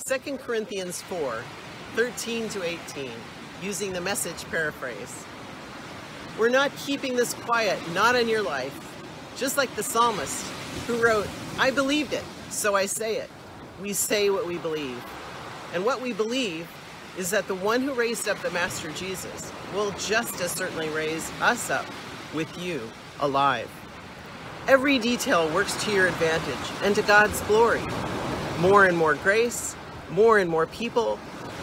2 Corinthians 4:13 to 18, using the Message paraphrase. We're not keeping this quiet, not in your life. Just like the psalmist who wrote, I believed it, so I say it. We say what we believe. And what we believe is that the one who raised up the Master Jesus will just as certainly raise us up with you alive. Every detail works to your advantage and to God's glory. More and more grace, more and more people,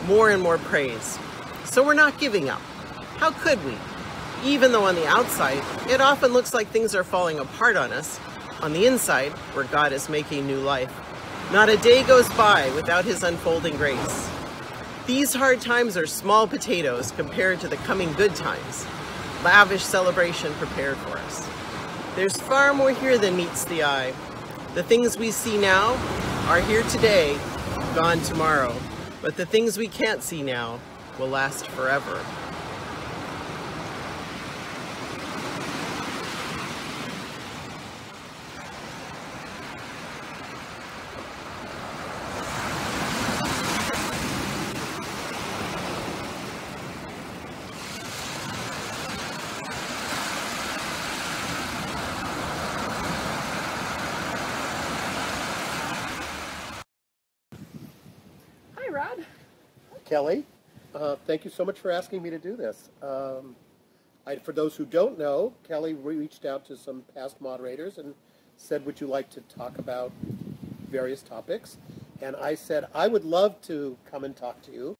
more and more praise. So we're not giving up. How could we? Even though on the outside, it often looks like things are falling apart on us, on the inside, where God is making new life, not a day goes by without his unfolding grace. These hard times are small potatoes compared to the coming good times, lavish celebration prepared for us. There's far more here than meets the eye. The things we see now are here today, gone tomorrow, but the things we can't see now will last forever. Kelly, thank you so much for asking me to do this. For those who don't know, Kelly reached out to some past moderators and said, would you like to talk about various topics? And I said, I would love to come and talk to you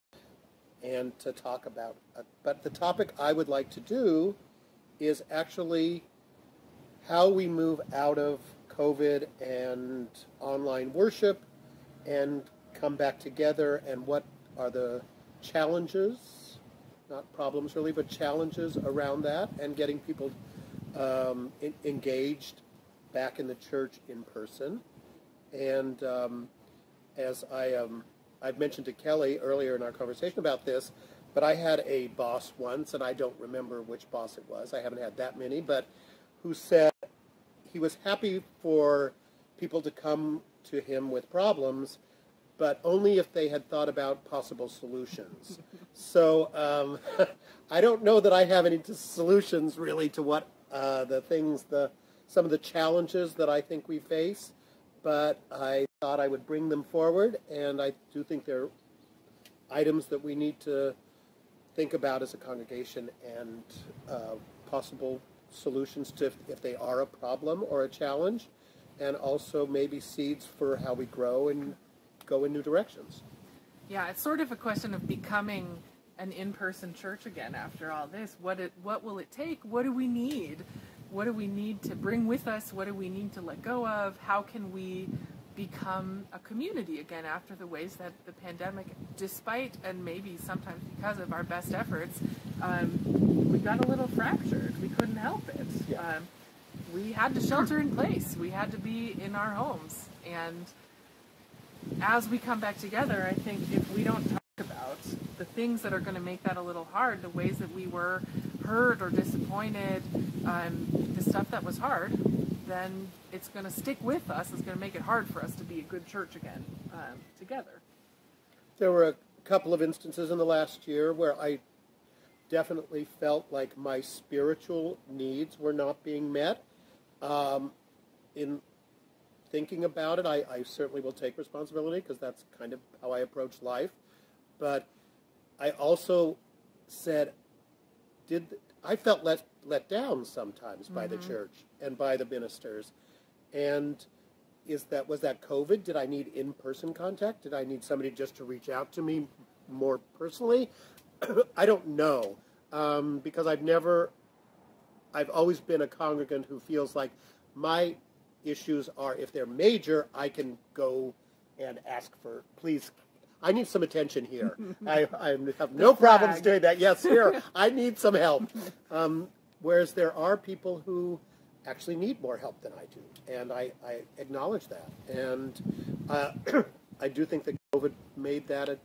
and to talk about it. But the topic I would like to do is actually how we move out of COVID and online worship and come back together, and what are the challenges, not problems really, but challenges around that, and getting people engaged back in the church in person. And as I've mentioned to Kelly earlier in our conversation about this, but I had a boss once, and I don't remember which boss it was, I haven't had that many, but who said he was happy for people to come to him with problems, but only if they had thought about possible solutions. So I don't know that I have any solutions really to what some of the challenges that I think we face, but I thought I would bring them forward, and I do think they're items that we need to think about as a congregation, and possible solutions to if they are a problem or a challenge, and also maybe seeds for how we grow and go in new directions. Yeah, it's sort of a question of becoming an in-person church again after all this. What will it take? What do we need? What do we need to bring with us? What do we need to let go of? How can we become a community again after the ways that the pandemic, despite and maybe sometimes because of our best efforts, we got a little fractured. We couldn't help it. Yeah. We had to shelter in place. We had to be in our homes. And as we come back together, I think if we don't talk about the things that are going to make that a little hard, the ways that we were hurt or disappointed, the stuff that was hard, then it's going to stick with us. It's going to make it hard for us to be a good church again together. There were a couple of instances in the last year where I definitely felt like my spiritual needs were not being met. In thinking about it, I certainly will take responsibility, because that's kind of how I approach life. But I also said, I felt let down sometimes by the church and by the ministers. And was that COVID? Did I need in-person contact? Did I need somebody just to reach out to me more personally? I don't know, because I've always been a congregant who feels like my issues are, if they're major, I can go and ask for, please, I need some attention here. I have no problems doing that. Yes, here, I need some help. Whereas there are people who actually need more help than I do, and I acknowledge that. And I do think that COVID made that a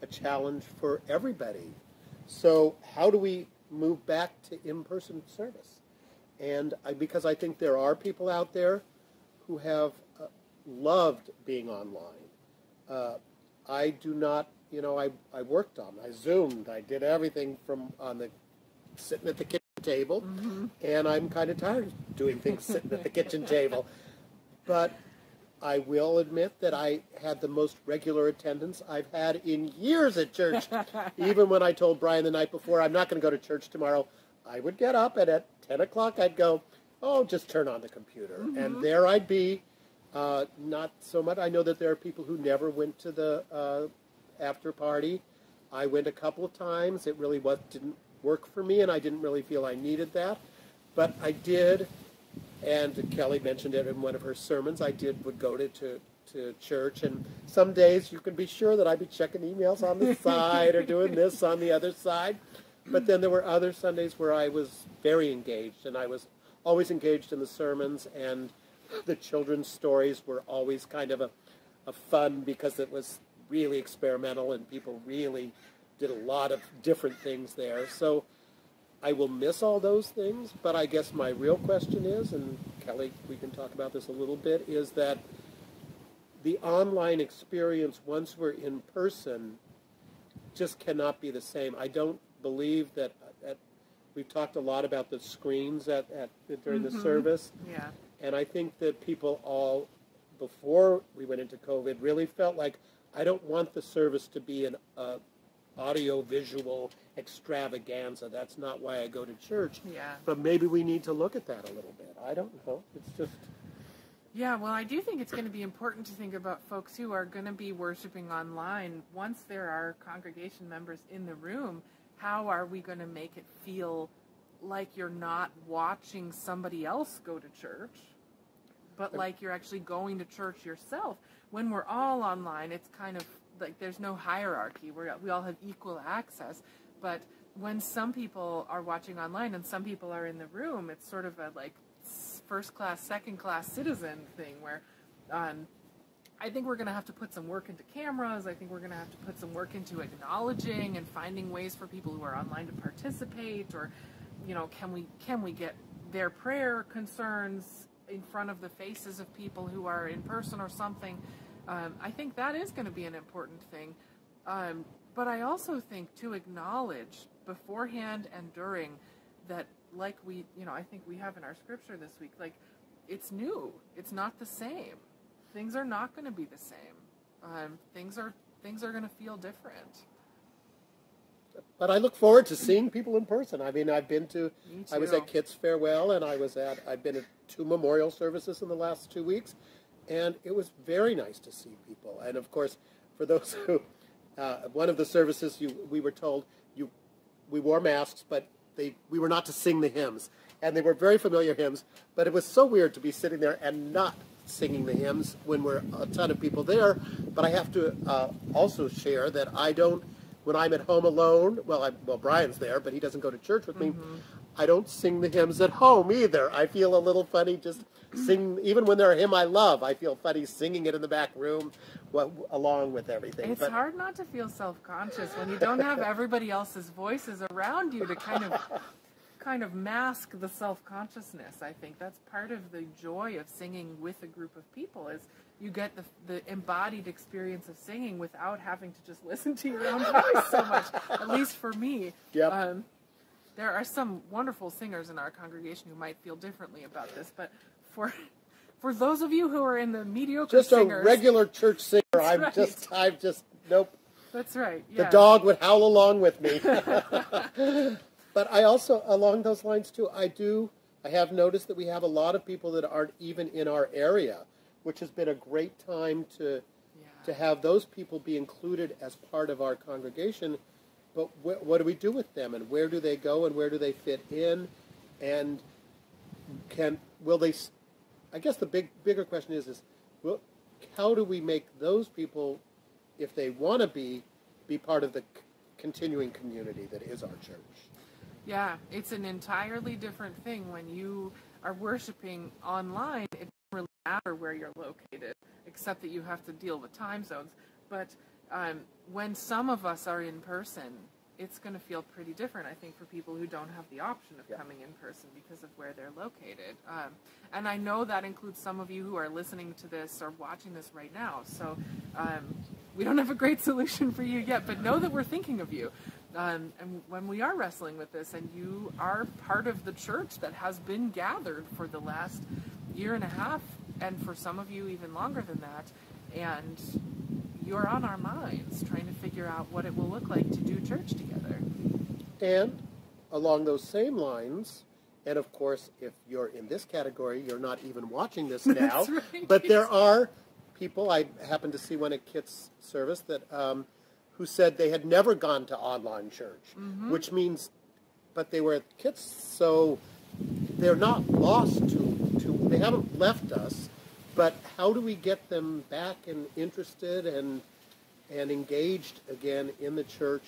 challenge for everybody. So how do we move back to in-person service? And because I think there are people out there who have loved being online. I do not, I worked on, I Zoomed, I did everything from sitting at the kitchen table, and I'm kind of tired of doing things sitting at the kitchen table. But I will admit that I had the most regular attendance I've had in years at church. Even when I told Brian the night before, I'm not going to go to church tomorrow, I would get up, and at 10 o'clock I'd go, oh, just turn on the computer. And there I'd be. Not so much. I know that there are people who never went to the after party. I went a couple of times. It really didn't work for me, and I didn't really feel I needed that. But I did, and Kelly mentioned it in one of her sermons, would go to church, and some days you can be sure that I'd be checking emails on the side or doing this on the other side. But then there were other Sundays where I was very engaged, and I was always engaged in the sermons, and the children's stories were always kind of a fun because it was really experimental and people really did a lot of different things there. So I will miss all those things, but I guess my real question is, and Kelly, we can talk about this a little bit, is that the online experience once we're in person just cannot be the same. I don't believe that we've talked a lot about the screens during the service. Yeah. And I think that people all, before we went into COVID, really felt like, I don't want the service to be an audio-visual extravaganza. That's not why I go to church. Yeah. But maybe we need to look at that a little bit. I don't know. It's just... Yeah, well, I do think it's going to be important to think about folks who are going to be worshiping online. Once there are congregation members in the room, how are we going to make it feel like you're not watching somebody else go to church, but like you're actually going to church yourself? When we're all online, it's kind of like there's no hierarchy. We all have equal access. But when some people are watching online and some people are in the room, it's sort of a like first class, second class citizen thing where I think we're going to have to put some work into cameras. I think we're going to have to put some work into acknowledging and finding ways for people who are online to participate, or can we get their prayer concerns in front of the faces of people who are in person or something. I think that is going to be an important thing. But I also think to acknowledge beforehand and during that, like I think we have in our scripture this week, like it's new. It's not the same. Things are not going to be the same. Things are going to feel different. But I look forward to seeing people in person. I mean, I was at Kit's Farewell, and I've been at 2 memorial services in the last 2 weeks, and it was very nice to see people. And of course, for those who, one of the services, we were told we wore masks, but we were not to sing the hymns. And they were very familiar hymns, but it was so weird to be sitting there and not singing the hymns when we're a ton of people there. But I have to also share that I don't, when I'm at home alone, well, Brian's there, but he doesn't go to church with me, I don't sing the hymns at home either. I feel a little funny just singing, even when they're a hymn I love, I feel funny singing it in the back room along with everything. It's hard not to feel self-conscious when you don't have everybody else's voices around you to kind of mask the self-consciousness. I think that's part of the joy of singing with a group of people, is you get the embodied experience of singing without having to just listen to your own voice so much, at least for me. Yep. There are some wonderful singers in our congregation who might feel differently about this, but for those of you who are in the mediocre singers... a regular church singer, I'm right. just, nope. That's right, yeah. The dog would howl along with me. But I also, along those lines too, I have noticed that we have a lot of people that aren't even in our area, which has been a great time to have those people be included as part of our congregation. But what do we do with them, and where do they go, and where do they fit in, and will they? I guess the bigger question is how do we make those people, if they want to be part of the continuing community that is our church? Yeah, it's an entirely different thing when you are worshiping online. It doesn't really matter where you're located, except that you have to deal with time zones. But when some of us are in person, it's going to feel pretty different, I think, for people who don't have the option of coming in person because of where they're located. And I know that includes some of you who are listening to this or watching this right now. So We don't have a great solution for you yet, but know that we're thinking of you. And when we are wrestling with this, and you are part of the church that has been gathered for the last year and a half, and for some of you even longer than that, and you're on our minds trying to figure out what it will look like to do church together. And along those same lines, and of course, if you're in this category, you're not even watching this now, right. But there are people, I happened to see one at Kit's service, that who said they had never gone to online church, which means, but they were at Kit's, so they're not lost to, they haven't left us, but how do we get them back and interested and engaged again in the church?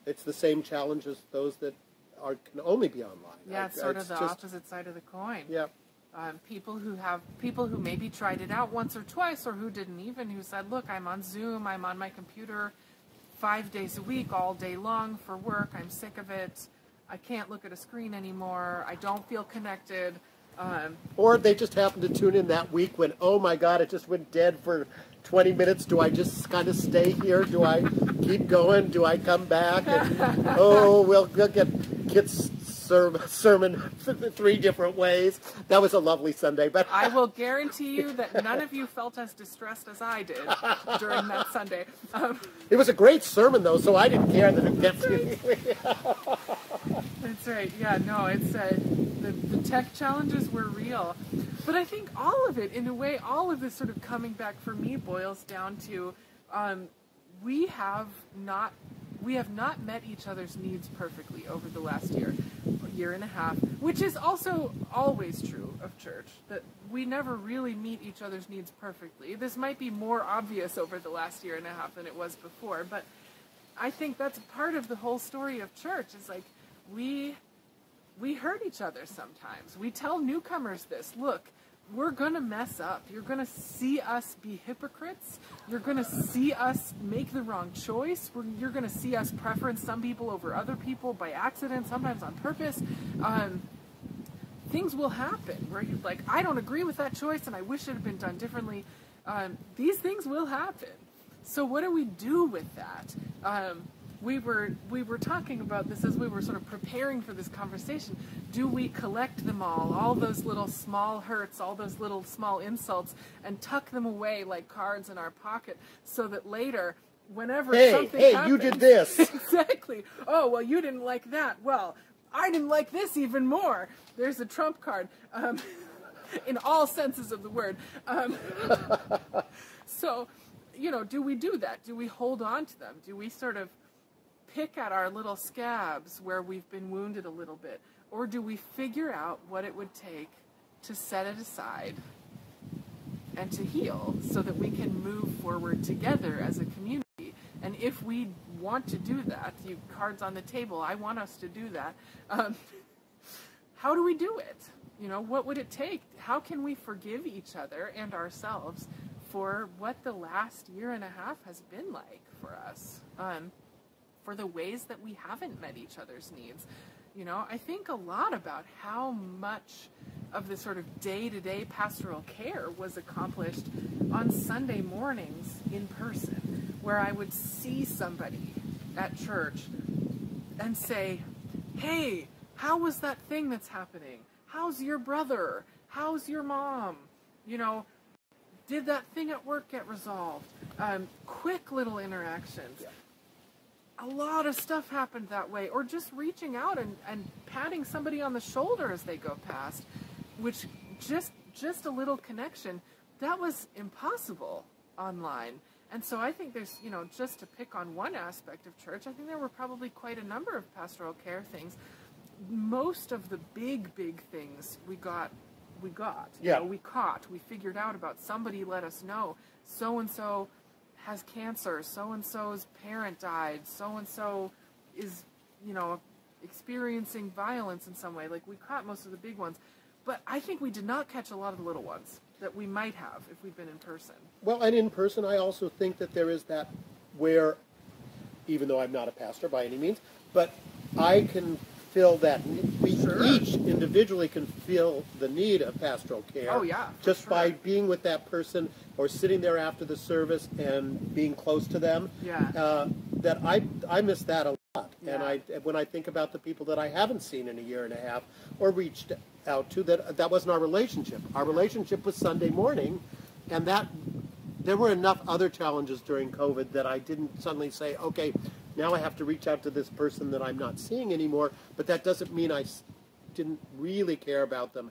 It's the same challenge as those that can only be online. Yeah, it's sort of the opposite side of the coin. Yeah. People who maybe tried it out once or twice, or who didn't even, who said, look, I'm on Zoom, I'm on my computer 5 days a week, all day long for work, I'm sick of it, I can't look at a screen anymore, I don't feel connected. Or they just happened to tune in that week when, oh my God, it just went dead for 20 minutes. Do I just kind of stay here? Do I keep going? Do I come back? And, oh, we'll get Kit's sermon 3 different ways. That was a lovely Sunday. But I will guarantee you that none of you felt as distressed as I did during that Sunday. It was a great sermon, though, so I didn't care that it kept me. That's right. Yeah, no, it's the tech challenges were real. But I think all of it, in a way, all of this sort of coming back for me boils down to we have not met each other's needs perfectly over the last year and a half, which is also always true of church, that we never really meet each other's needs perfectly. This might be more obvious over the last year and a half than it was before, but I think that's part of the whole story of church, is like we hurt each other sometimes. We tell newcomers this, look, we're going to mess up. You're going to see us be hypocrites. You're going to see us make the wrong choice. You're going to see us preference some people over other people by accident, sometimes on purpose. Things will happen where you're like, I don't agree with that choice and I wish it had been done differently. These things will happen. So what do we do with that? We were talking about this as we were sort of preparing for this conversation. Do we collect them all those little small hurts, all those little small insults, and tuck them away like cards in our pocket so that later, whenever something happens... you did this! Exactly. Oh, well, you didn't like that. Well, I didn't like this even more. There's a trump card. In all senses of the word. So, do we do that? Do we hold on to them? Do we sort of pick at our little scabs where we've been wounded a little bit? Or do we figure out what it would take to set it aside and to heal so that we can move forward together as a community? And if we want to do that, you cards on the table, I want us to do that. How do we do it? What would it take? How can we forgive each other and ourselves for what the last year and a half has been like for us? For the ways that we haven't met each other's needs. I think a lot about how much of the sort of day-to-day pastoral care was accomplished on Sunday mornings in person, where I would see somebody at church and say, hey, how was that thing that's happening? How's your brother? How's your mom? Did that thing at work get resolved? Quick little interactions. Yeah. A lot of stuff happened that way. Or just reaching out and patting somebody on the shoulder as they go past, which just a little connection, that was impossible online. And so I think there's, just to pick on one aspect of church, I think there were probably quite a number of pastoral care things. Most of the big things we got. Yeah. We caught. We figured out about. Somebody let us know. So-and-so has cancer. So-and-so's parent died. So-and-so is, experiencing violence in some way. Like, we caught most of the big ones. But I think we did not catch a lot of the little ones that we might have if we'd been in person. Well, and in person, I also think that there is that where, even though I'm not a pastor by any means, but I can fill that. We Sure. each individually can feel the need of pastoral care. Oh, yeah, for just sure. by being with that person or sitting there after the service and being close to them. Yeah. That I miss that a lot. Yeah. And when I think about the people that I haven't seen in a year and a half or reached out to, that wasn't our relationship. Our relationship was Sunday morning, and that there were enough other challenges during COVID that I didn't suddenly say, okay, now I have to reach out to this person that I'm not seeing anymore, but that doesn't mean I didn't really care about them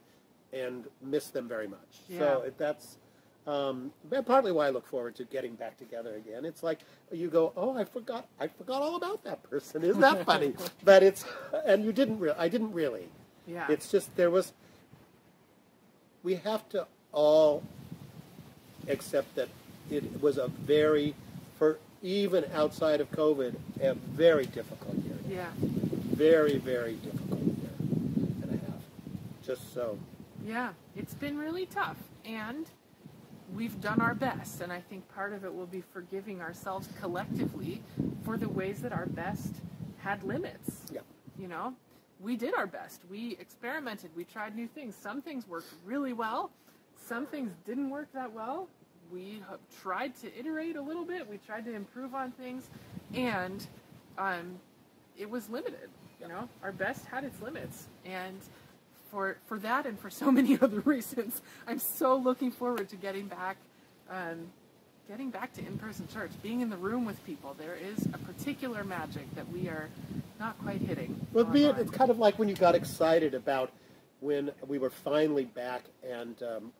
and miss them very much. Yeah. So that's partly why I look forward to getting back together again. It's like you go, oh, I forgot all about that person. Isn't that funny? But and you didn't I didn't really. Yeah. It's just we have to all accept that it was for even outside of COVID, a very difficult year. Yeah. Very, very difficult year and a half. Just so. Yeah, it's been really tough, and we've done our best, and I think part of it will be forgiving ourselves collectively for the ways that our best had limits. Yeah. You know, we did our best. We experimented. We tried new things. Some things worked really well. Some things didn't work that well. We tried to iterate a little bit. We tried to improve on things, and it was limited. You know, our best had its limits, and for that and for so many other reasons, I'm so looking forward to getting back to in-person church, being in the room with people. There is a particular magic that we are not quite hitting. Well, it's kind of like when you got excited about when we were finally back and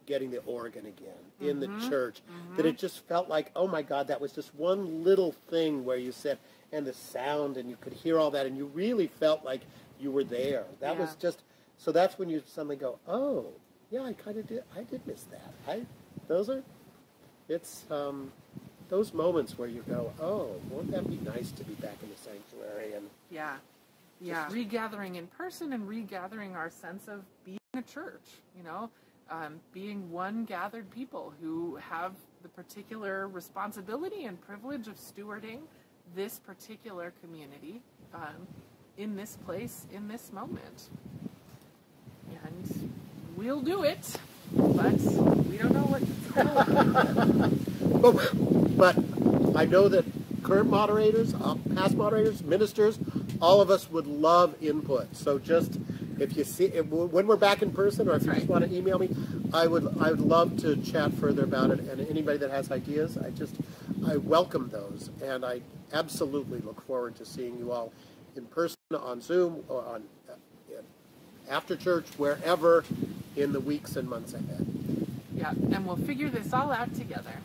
getting the organ again in the church, that it just felt like, oh my God, that was just one little thing where you said, and the sound, and you could hear all that, and you really felt like you were there. That was just, so that's when you suddenly go, oh, yeah, I did miss that. Those moments where you go, oh, won't that be nice to be back in the sanctuary? And yeah, regathering in person and regathering our sense of being a church, you know, being one gathered people who have the particular responsibility and privilege of stewarding this particular community in this place, in this moment. And we'll do it, but we don't know what But I know that current moderators, past moderators, ministers, all of us would love input. So just if you see when we're back in person, or if you just want to email me, I would love to chat further about it. And anybody that has ideas, I welcome those, and I absolutely look forward to seeing you all in person, on Zoom, or on after church, wherever in the weeks and months ahead. Yeah, and we'll figure this all out together.